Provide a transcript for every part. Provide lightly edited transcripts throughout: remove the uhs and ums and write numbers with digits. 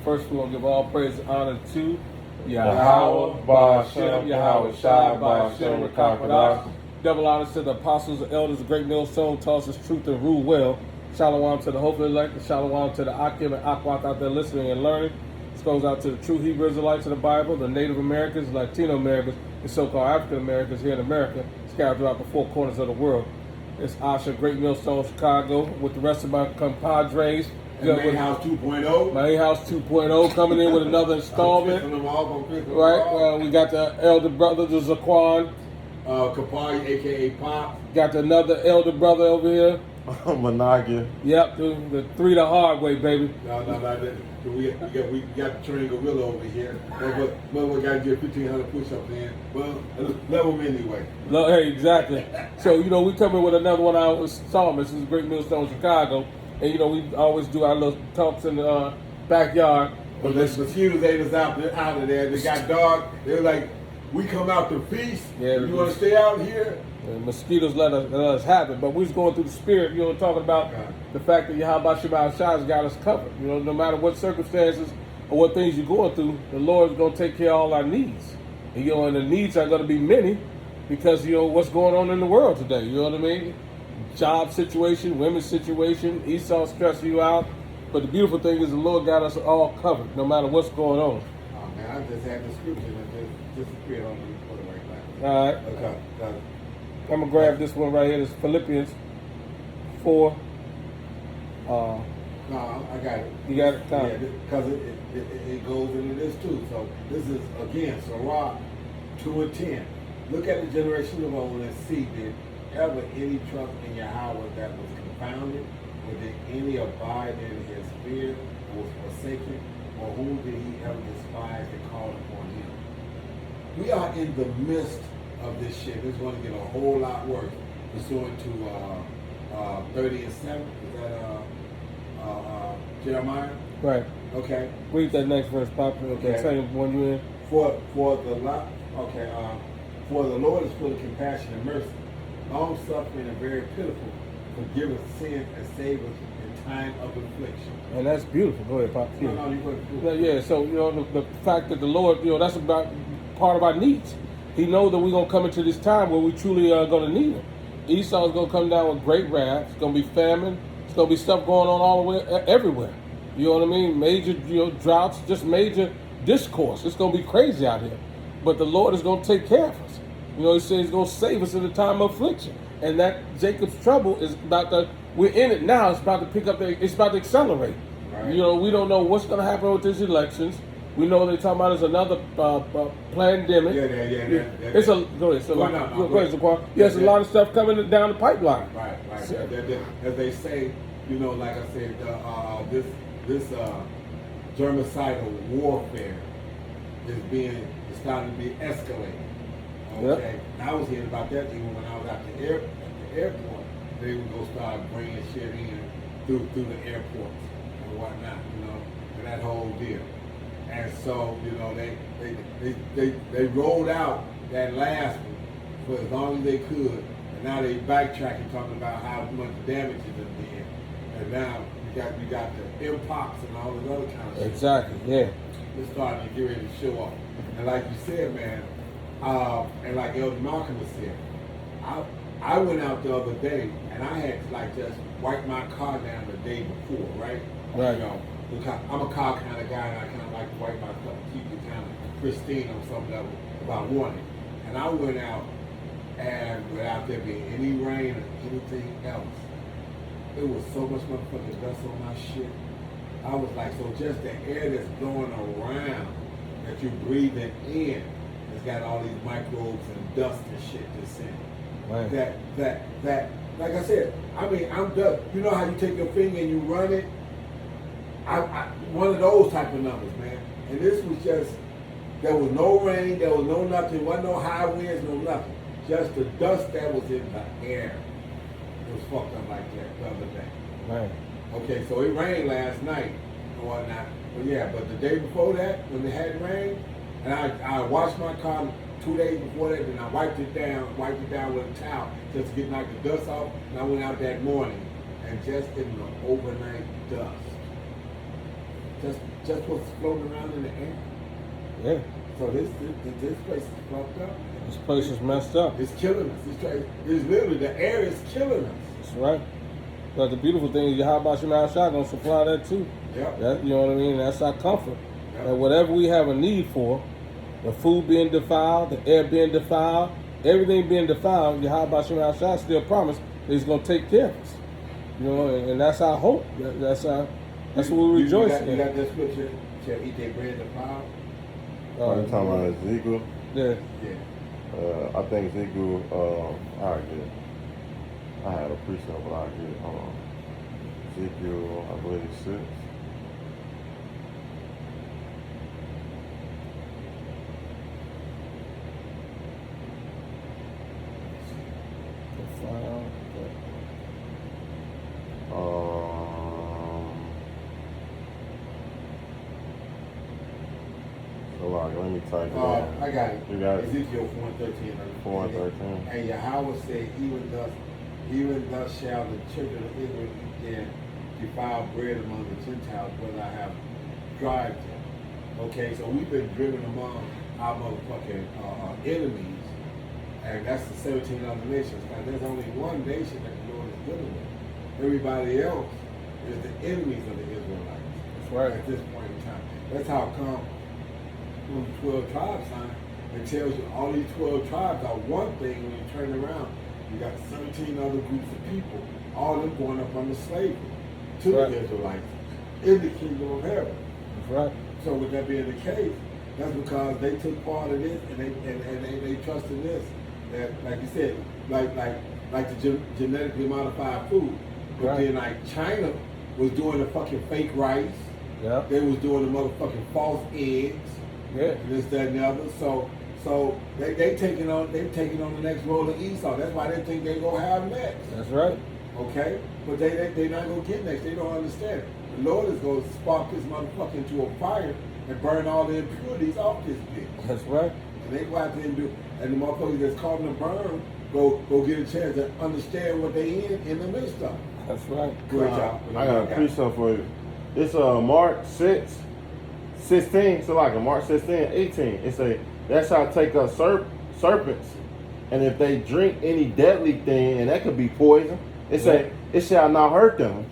First, we want to give all praise and honor to Yahweh, Ba'Shem, Yahweh Shai, Ba'Shem, Rakapadah. Double honors to the apostles and elders, the great millstone, taught us truth and rule well. Shalom to the hopefully elected, shalom to the Akim and Akwat out there listening and learning. This goes out to the true Hebrew Israelites of the Bible, the Native Americans, Latino Americans, and so-called African Americans here in America, scattered throughout the four corners of the world. It's Asha, Great Millstone, Chicago, with the rest of my compadres. Main House 2.0. Main House 2.0 coming in with another installment. Right, we got the elder brother, the Zaquan. Kapari, a.k.a. Pop. Got another elder brother over here. Managia. Yep, the three the hard way, baby. No. We got the train gorilla over here. But we got to get 1,500 push-ups in. Well, level them anyway. Hey, exactly. So, we come in with another one of our installments. This is Great Millstone, Chicago. And, we always do our little talks in the backyard. But the mosquitoes ate us out of there. They got dark. They're like, we come out to feast. Yeah, you want to stay out here? The mosquitoes let us have it. But we're just going through the spirit, talking about the fact that Yahweh Shabbat Shai has got us covered. No matter what circumstances or what things you're going through, the Lord is going to take care of all our needs. And, and the needs are going to be many because, what's going on in the world today. You know what I mean? Job situation, women's situation, Esau stressing you out. But the beautiful thing is the Lord got us all covered, no matter what's going on. Oh, man, I just had the scripture and just disappeared on me for the right back. All right. Okay. I'm going to grab this one right here. This is Philippians 4. No, I got it. You got it? Yeah, because it goes into this too. So this is, again, Sirach 2 and 10. Look at the generation of old and see, did ever any trust in Yahweh that was confounded? Or did any abide in his fear or was forsaken? Or whom did he ever despise and call upon him? We are in the midst of this shit. It's going to get a whole lot worse. Pursuant to 30 and 7. Is that Jeremiah? Right. Okay. Read that next verse, Pop. Okay. Same one you in. For the Lord is full of compassion and mercy, long suffering and very pitiful, forgiveth sin and saveth in time of affliction. And that's beautiful. Go ahead, Pop. Yeah. No, you go ahead. Yeah. So the fact that the Lord, that's about part of our needs. He knows that we're going to come into this time where we truly are going to need him. Esau is going to come down with great wrath. It's going to be famine. It's going to be stuff going on all the way, everywhere. You know what I mean? Major droughts, just major discourse. It's going to be crazy out here. But the Lord is going to take care of us. He says he's going to save us in the time of affliction. And that Jacob's trouble is we're in it now. It's about to pick up, it's about to accelerate. Right. We don't know what's going to happen with these elections. We know they're talking about there's another pandemic. Yeah. It's a go ahead. So go ahead. There's a lot of stuff coming down the pipeline. Right. So, as they say, like I said, this germicidal warfare is starting to be escalated. Okay. Yep. And I was hearing about that even when I was at the airport. They would go start bringing shit in through the airports and whatnot, and that whole deal. And so, they rolled out that last one for as long as they could, and now they backtracking talking about how much damage it has been. And now you got the Mpox and all this other kind of shit. Exactly, yeah. It's starting to get ready to show up. And like you said, man, and like Elder Malcolm has said, I went out the other day and I had to just wipe my car down the day before, right? Right. I'm a car kind of guy, and I kind of like to wipe my stuff, keep it kind of pristine on some level if I want it. And I went out, and without there being any rain or anything else, it was so much motherfucking dust on my shit. I was like, so just the air that's blowing around that you're breathing in has got all these microbes and dust and shit that's in it. Right. That, like I said, I'm done. You know how you take your finger and you run it? One of those type of numbers, man. And this was just, there was no rain, there was no nothing, wasn't no high winds, no nothing. Just the dust that was in the air. It was fucked up like that the other day. Right. Okay, so it rained last night and whatnot. But the day before that, when it had rain, and I washed my car 2 days before that, and I wiped it down with a towel just to get the dust off. And I went out that morning, and just in the overnight dust, just what's floating around in the air. Yeah. So this place is fucked up. This place is messed up. It's killing us. It's literally, the air is killing us. That's right. But the beautiful thing is, Yahweh Shemai Shah gonna supply that too. Yep. That, you know what I mean? That's our comfort. Yep. That whatever we have a need for, the food being defiled, the air being defiled, everything being defiled, Yahweh Shemai Shah still promised that He's gonna take care of us. You know, and that's our hope. That's what we rejoice in. You got that scripture? Shall eat their bread defiled? You talking about Ezekiel? Yeah. Yeah. I think Ezekiel, I get it. I had a precept, but I get it. Hold on. Ezekiel, I believe 6. Defiled. So like, let me type it in. I got it. You got it? Ezekiel 4:13. 4:13. And Yahweh said, even thus shall the children of Israel eat their defiled bread among the Gentiles, whether I have driven them. Okay, so we've been driven among our motherfucking enemies, and that's the 17 other nations. Now, there's only one nation that the Lord is dealing with. Everybody else is the enemies of the Israelites. That's right. At this point in time. That's how come when the 12 tribes sign, it tells you all these 12 tribes are one thing. When you turn around, you got 17 other groups of people, all of them going up under slavery to Right. the Israelites in the kingdom of heaven. That's right. So with that being the case, that's because they took part of this and they trust in this. That, like you said, like the genetically modified food. But Right. then like China was doing the fucking fake rice. Yeah. They was doing the motherfucking false eggs. Yeah. This, that, and the other. So they've taking on the next role of Esau. That's why they think they gonna have next. That's right. Okay? But they not gonna get next. They don't understand. The Lord is gonna spark this motherfucker into a fire and burn all the impurities off this bitch. That's right. And they go out there and do, and the motherfuckers that's caught in the burn go get a chance to understand what they in the midst of. That's right. Good job. I got a precept for you. It's Mark 6, 16. So like a Mark 16, 18. It say, that shall take up serpents, and if they drink any deadly thing, and that could be poison, it say, it shall not hurt them.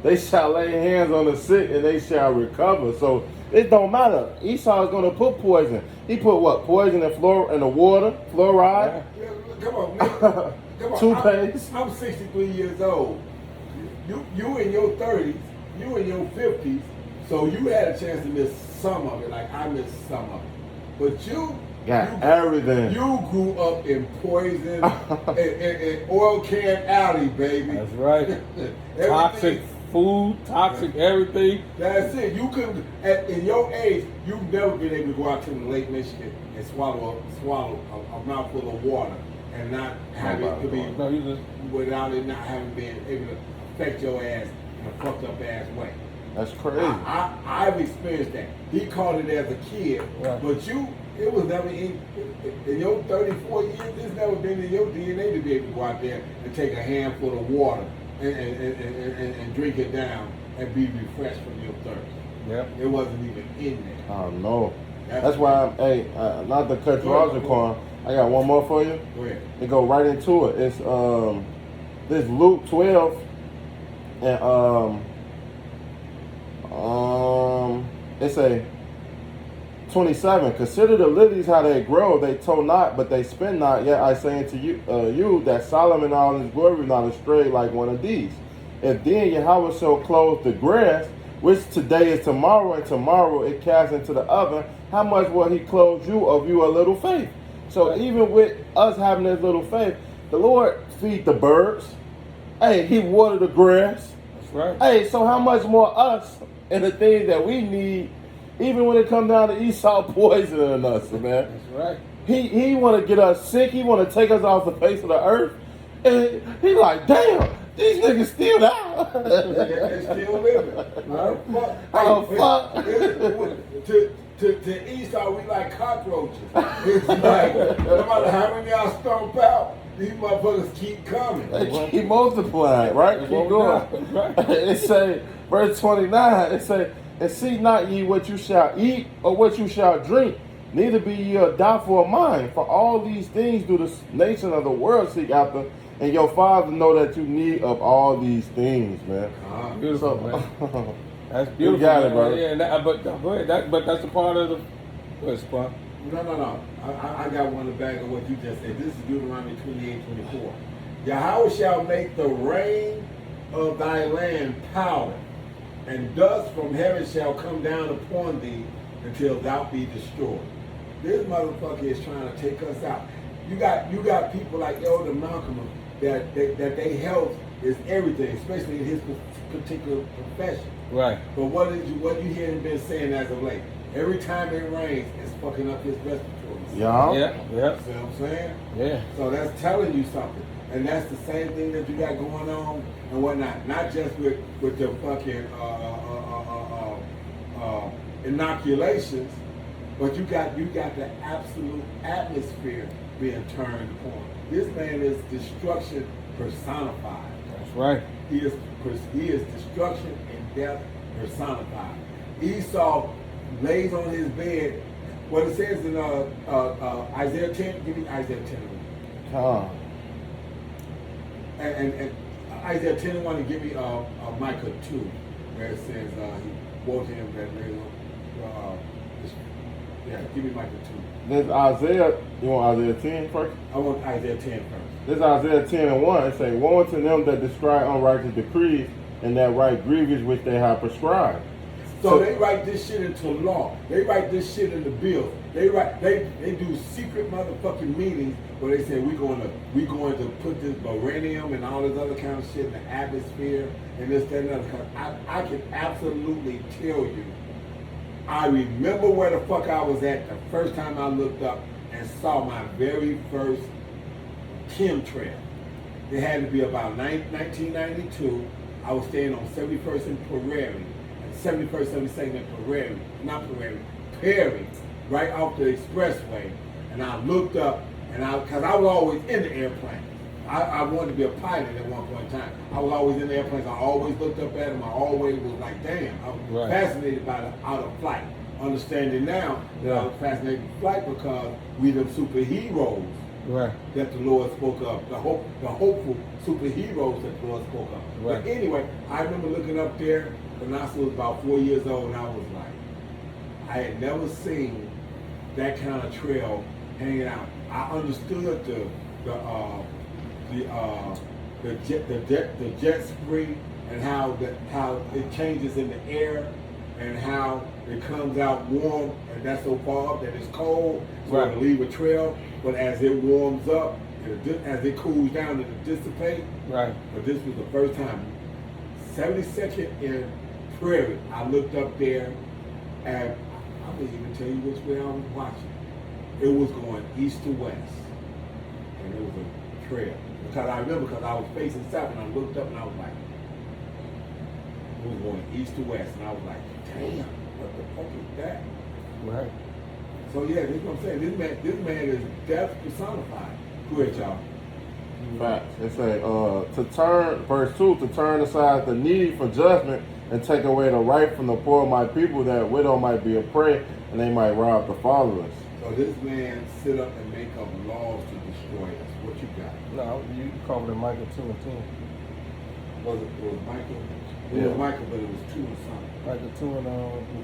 They shall lay hands on the sick, and they shall recover. So it don't matter. Esau is going to put poison. He put what? Poison in the water, fluoride. Yeah, come on, man. Come on. Toothpaste. I'm 63 years old. You in your 30s, you in your 50s, so you had a chance to miss some of it, like I missed some of it. But you everything. You grew up in poison and oil can alley, baby. That's right. Toxic food, toxic everything. That's it. You couldn't, in your age, you've never been able to go out to the Lake Michigan and swallow a mouthful of water and not have it to be without it not having been able to affect your ass in a fucked up ass way. That's crazy. I've experienced that. He caught it as a kid, right. But it was never in your 34 years, it's never been in your DNA to be able to go out there and take a handful of water and drink it down and be refreshed from your thirst. Yep. It wasn't even in there. Oh no. That's why not to cut you off, Jaquan. I got one more for you. Go ahead. It go right into it. It's this Luke 12 and it's a 27. Consider the lilies how they grow, they tow not, but they spin not. Yet I say unto you that Solomon in all his glory was not astray like one of these. If then Yahweh shall clothe the grass, which today is tomorrow, and tomorrow it cast into the oven, how much will he clothe you of you a little faith? So even with us having this little faith, the Lord feed the birds. Hey, he water the grass. That's right. Hey, so how much more us and the things that we need, even when it comes down to Esau poisoning us, man. That's right. He want to get us sick. He want to take us off the face of the earth. And he like, damn, these niggas still out. They're still living. Fuck. To Esau, we like cockroaches. It's like, no matter how many y'all stomp out, these motherfuckers keep coming. They keep multiplying, right? Keep going. Right. It say, verse 29, it say, And seek not ye what you shall eat or what you shall drink, neither be ye doubtful of mind. For all these things do the nation of the world seek after, and your Father know that you need of all these things, man. Beautiful, man. That's beautiful. You got it, man. bro. Yeah, and but go ahead. But that's a part of the. Go ahead, Spawn. No. I got one in the back of what you just said. This is Deuteronomy 28:24. Yahweh shall make the rain of thy land power, and dust from heaven shall come down upon thee until thou be destroyed. This motherfucker is trying to take us out. You got people like Elder Malcolm that their health is everything, especially in his particular profession. Right. But what you hear him been saying as of late? Every time it rains, it's fucking up his respiratory system. Yeah. Yeah. Yeah. See what I'm saying? Yeah. So that's telling you something. And that's the same thing that you got going on and whatnot. Not just with the fucking inoculations, but you got the absolute atmosphere being turned upon. This man is destruction personified. That's right. He is destruction and death personified. Esau lays on his bed. What it says in Isaiah 10. Give me Isaiah 10. And Isaiah 10 and 1, and give me Micah 2, where it says he woe to him that lays on. Give me Micah 2. There's Isaiah. You want Isaiah 10 first? I want Isaiah 10 first. This is Isaiah 10 and 1. It say, woe unto them that describe unrighteous decrees and that write grievous which they have prescribed. So they write this shit into law. They write this shit in the bills. They do secret motherfucking meetings where they say we're going to put this beryllium and all this other kind of shit in the atmosphere and this, that, and other. I can absolutely tell you, I remember where the fuck I was at the first time I looked up and saw my very first chemtrail. It had to be about 1992. I was staying on 71st and Prairie. 71st, 72nd and Perry, right off the expressway. And I looked up, and because I was always in the airplane. I wanted to be a pilot at one point in time. I was always in the airplanes. I always looked up at them. I always was like, damn, I was fascinated by the out of flight. Understanding now that I was fascinated with flight because we the superheroes that the Lord spoke of, the hopeful superheroes that the Lord spoke of. But anyway, I remember looking up there when I was about 4 years old, and I was like, I had never seen that kind of trail hanging out. I understood the jet spray and how it changes in the air and how it comes out warm and that's so far up that it's cold, so it'll leave a trail. But as it warms up, as it cools down, it'll dissipate. Right. But this was the first time, 72nd in Prairie, I looked up there, and I wouldn't even tell you which way I was watching. It was going east to west, and it was a trail. Because I remember, because I was facing south, and I looked up, and I was like, it was going east to west, and I was like, damn, what the fuck is that? Right. So yeah, this is what I'm saying. This man is death personified. Go ahead, y'all. Facts. It say, to turn, verse 2, to turn aside the needy for judgment and take away the right from the poor of my people, that widow might be a prey and they might rob the fatherless. So this man sit up and make up laws to destroy us. What you got? No, you covered in Micah 2 and 10. Was it Michael? It was Michael, but it was 2 and something. Micah 2 and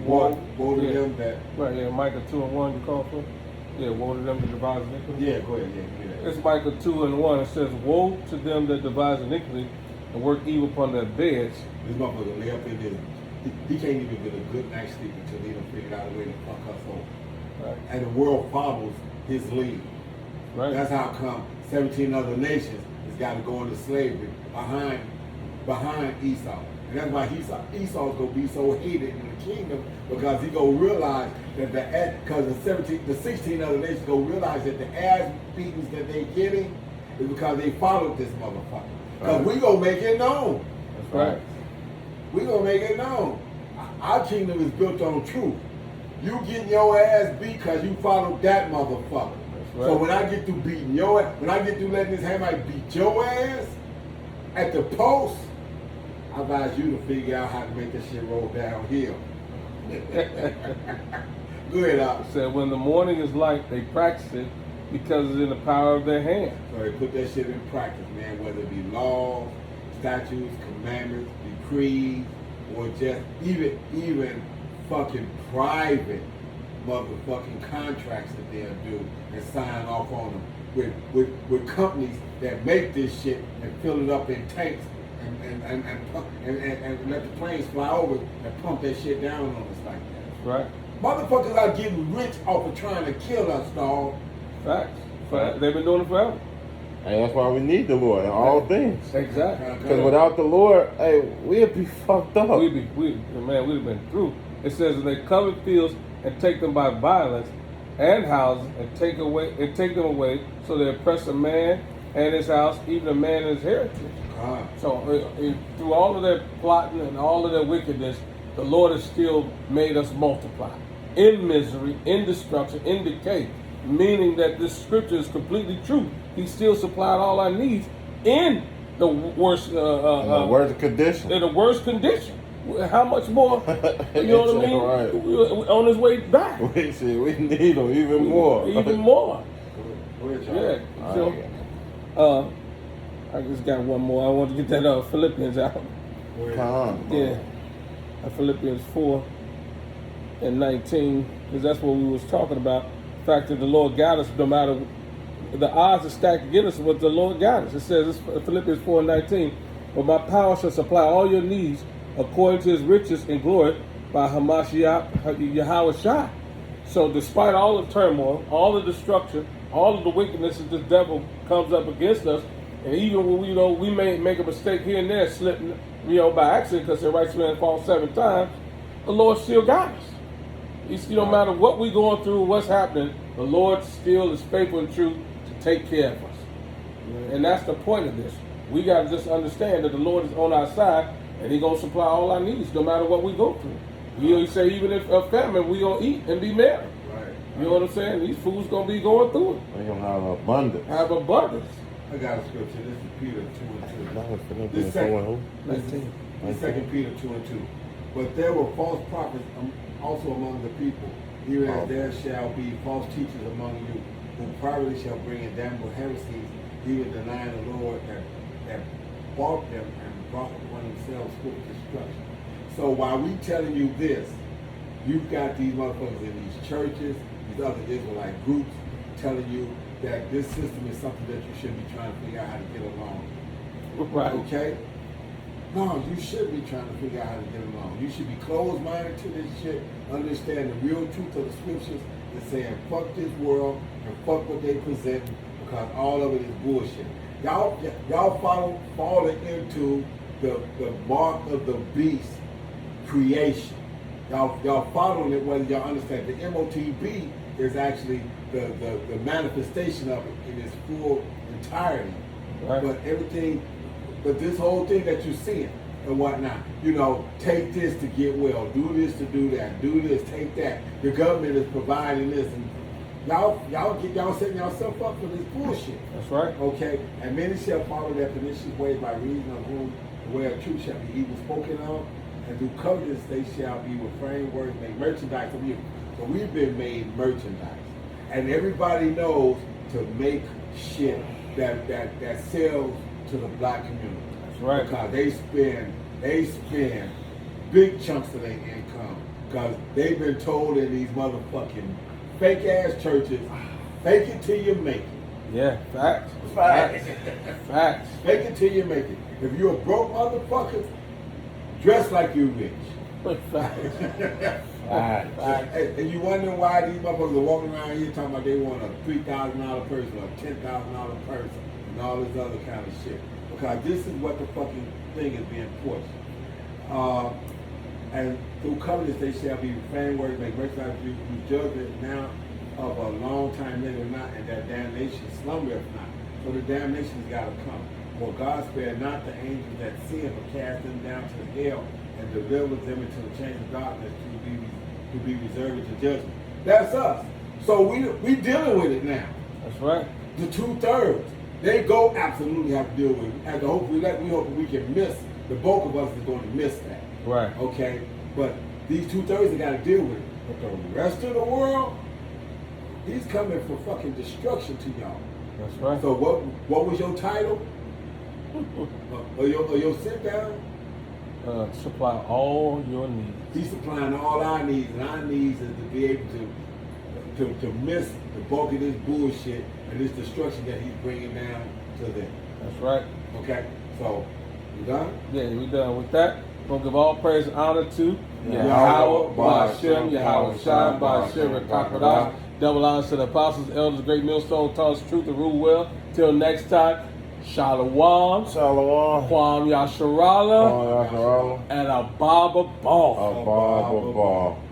1. Woe to them that. Right, yeah, Micah 2 and 1 you called for? Yeah, woe to them that devise iniquity. Yeah, go ahead, yeah. It's Micah 2 and 1. It says, woe to them that devise iniquity and work evil upon their beds. This motherfucker lay up in there. He can't even get a good night's sleep until he done figured out a way to fuck us over. Right. And the world follows his lead. Right. That's how come 17 other nations has got to go into slavery behind Esau. And that's why Esau's gonna be so hated in the kingdom, because he gonna realize that because the 16 other nations gonna realize that the ass beatings that they getting is because they followed this motherfucker. Because we gonna make it known. That's right. We gonna make it known. Our kingdom is built on truth. You getting your ass beat because you followed that motherfucker. Right. So when I get through beating your ass, when I get through letting this Hamite beat your ass at the post, I advise you to figure out how to make this shit roll downhill. Go ahead, Al. It said, when the morning is light, they practice it because it's in the power of their hand. So they put that shit in practice, man, whether it be laws, statutes, commandments, decrees, or just even fucking private motherfucking contracts that they'll do and sign off on them with companies that make this shit and fill it up in tanks and let the planes fly over and pump that shit down on us like that. Right? Motherfuckers are getting rich off of trying to kill us, dog. Facts. They've been doing it forever. And that's why we need the Lord in all things. Exactly. Because without the Lord, hey, we'd be fucked up. We'd have been through. It says that they covered fields and take them by violence, and houses and take them away, so they oppress a man and his house, even a man and his heritage. So through all of their plotting and all of their wickedness, the Lord has still made us multiply in misery, in destruction, in decay. Meaning that this scripture is completely true. He still supplied all our needs in the worst, worst condition. In the worst condition. How much more? You know what I mean? Right. We're on his way back. We need him even more. Even more. Yeah. So, I just got one more. I want to get that Philippians out. Yeah. Philippians 4:19, because that's what we was talking about. The fact that the Lord got us, no matter the odds are stacked against us, but the Lord got us. It says, Philippians 4:19, but my power shall supply all your needs according to his riches in glory by Hamashiach Yahweh Shai. So despite all the turmoil, all the destruction, all of the wickedness that this devil comes up against us, and even when we may make a mistake here and there, slip, by accident, because the righteous man falls 7 times, the Lord still got us. No matter what we're going through, what's happening, the Lord still is faithful and true to take care of us. And that's the point of this. We got to just understand that the Lord is on our side, and He's going to supply all our needs, no matter what we go through. He say, even if a famine, we going to eat and be merry. Right. You know what I'm saying? These fools going to be going through it. We're going to have abundance. Have abundance. I got a scripture. This is Peter 2:2. This This 2 Peter 2:2. But there were false prophets also among the people, even as there shall be false teachers among you, who privately shall bring in damnable heresies, even denying the Lord that bought them and brought upon themselves swift destruction. So while we telling you this, you've got these motherfuckers in these churches, these other Israelite groups, telling you that this system is something that you should be trying to figure out how to get along. Right. Okay? No, you should be trying to figure out how to get along. You should be closed-minded to this shit, understand the real truth of the scriptures, and saying, fuck this world and fuck what they present, because all of it is bullshit. Y'all falling into the mark of the beast creation. Y'all following it whether y'all understand. The MOTB is actually the manifestation of it in its full entirety. Right. But this whole thing that you're seeing and whatnot, take this to get well, do this to do that, do this, take that. The government is providing this, and y'all setting yourself up for this bullshit. That's right. Okay, and many shall follow their pernicious ways, by reason of whom the way of truth shall be evil spoken of, and through covetousness they shall be with framed words made merchandise of you. So we've been made merchandise, and everybody knows to make shit that sells to the black community. That's right. Because they spend big chunks of their income, because they've been told in these motherfucking fake ass churches, fake it till you make it. Yeah, facts. Facts. Fake it till you make it. If you're a broke motherfucker, dress like you rich. Facts. And you wondering why these motherfuckers are walking around here talking about they want a $3,000 person or a $10,000 person and all this other kind of shit. Because this is what the fucking thing is being pushed. And through covenants they shall be framed words make merchandise of you, whose judgment now of a long time later not, and that damnation slumbereth not. So the damnation's got to come. For God spared not the angels that sin, but cast them down to hell and delivered them into the chains of darkness to be reserved to judgment. That's us. So we dealing with it now. That's right. The 2/3. They go absolutely have to deal with it. And we hope we can miss. The bulk of us is going to miss that. Right. Okay? But these 2/3 they got to deal with it. But the rest of the world, he's coming for fucking destruction to y'all. That's right. So what was your title? or your sit down? Supply all your needs. He's supplying all our needs, and our needs is to be able to miss the bulk of this bullshit and this destruction that he's bringing down to them. That's right. Okay, so you done? Yeah, we done with that. We're gonna give all praise and honor to Yahweh, Ba'ashem, Yahweh Shai, Ba'ashem, Rekakwadash. Double honors to the apostles, elders, great millstone, taught us truth and rule well. Till next time, Shalom, Shalom. Kwam Yasharala, Yasharala. and Ababa Ball. Abba.